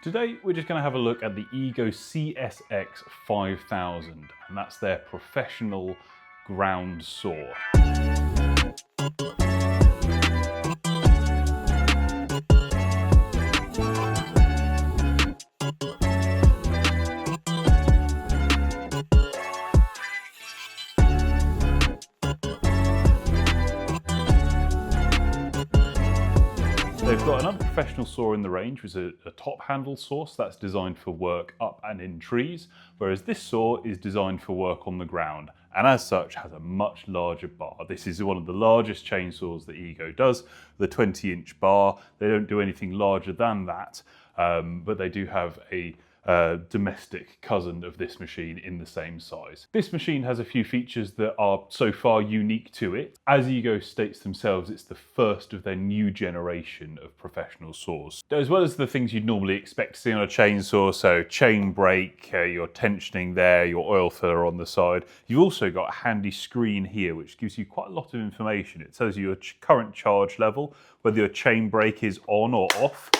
Today we're just going to have a look at the Ego CSX5000, and that's their professional ground saw. They've got another professional saw in the range, which is a top handle saw, so that's designed for work up and in trees, whereas this saw is designed for work on the ground, and as such has a much larger bar. This is one of the largest chainsaws that Ego does, the 20-inch bar. They don't do anything larger than that, but they do have a domestic cousin of this machine in the same size. This machine has a few features that are so far unique to it. As Ego states themselves, it's the first of their new generation of professional saws. As well as the things you'd normally expect to see on a chainsaw, so chain brake, your tensioning there, your oil filler on the side, you've also got a handy screen here which gives you quite a lot of information. It tells you your current charge level, whether your chain brake is on or off.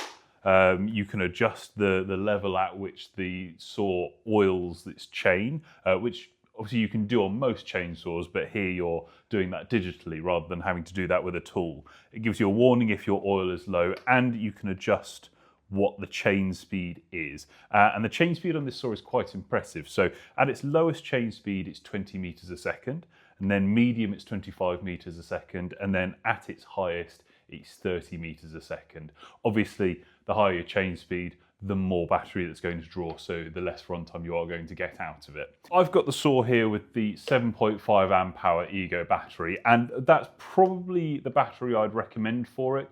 You can adjust the level at which the saw oils its chain, which obviously you can do on most chainsaws, but here you're doing that digitally rather than having to do that with a tool. It gives you a warning if your oil is low, and you can adjust what the chain speed is. And the chain speed on this saw is quite impressive. So at its lowest chain speed, it's 20 meters a second, and then medium, it's 25 meters a second, and then at its highest, it's 30 meters a second. Obviously, the higher your chain speed, the more battery that's going to draw, so the less runtime you are going to get out of it. I've got the saw here with the 7.5 amp hour Ego battery, and that's probably the battery I'd recommend for it.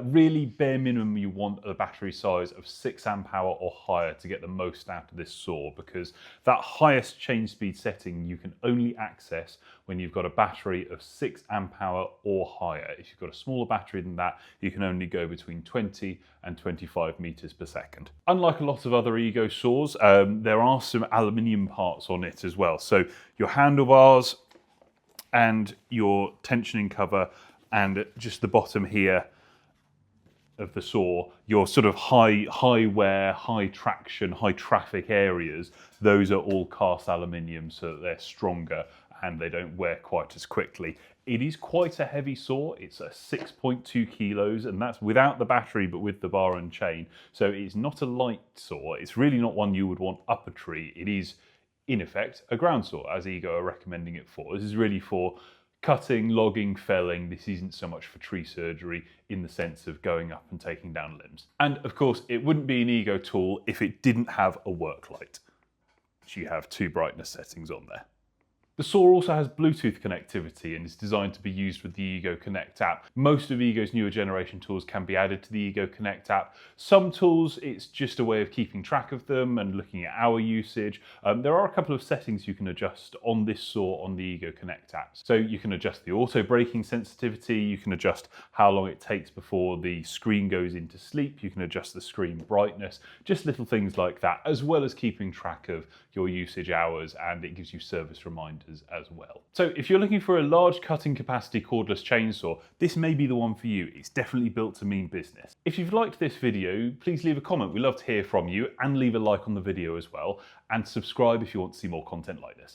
Really bare minimum, you want a battery size of 6 amp hour or higher to get the most out of this saw, because that highest chain speed setting you can only access when you've got a battery of 6 amp hour or higher. If you've got a smaller battery than that, you can only go between 20 and 25 meters per second. Unlike a lot of other Ego saws, there are some aluminium parts on it as well. So your handlebars and your tensioning cover and just the bottom here of the saw, your sort of high wear, high traction, high traffic areas, those are all cast aluminium so that they're stronger and they don't wear quite as quickly. It is quite a heavy saw. It's a 6.2 kilos, and that's without the battery, but with the bar and chain. So it's not a light saw. It's really not one you would want up a tree. It is, in effect, a ground saw, as Ego are recommending it for. This is really for cutting, logging, felling. This isn't so much for tree surgery in the sense of going up and taking down limbs. And of course, it wouldn't be an Ego tool if it didn't have a work light, which you have 2 brightness settings on there. The saw also has Bluetooth connectivity and is designed to be used with the Ego Connect app. Most of Ego's newer generation tools can be added to the Ego Connect app. Some tools, it's just a way of keeping track of them and looking at hour usage. There are a couple of settings you can adjust on this saw on the Ego Connect app. So you can adjust the auto braking sensitivity, you can adjust how long it takes before the screen goes into sleep, you can adjust the screen brightness, just little things like that, as well as keeping track of your usage hours, and it gives you service reminders as well. So if you're looking for a large cutting capacity cordless chainsaw, this may be the one for you. It's definitely built to mean business. If you've liked this video, please leave a comment. We'd love to hear from you, and leave a like on the video as well, and subscribe if you want to see more content like this.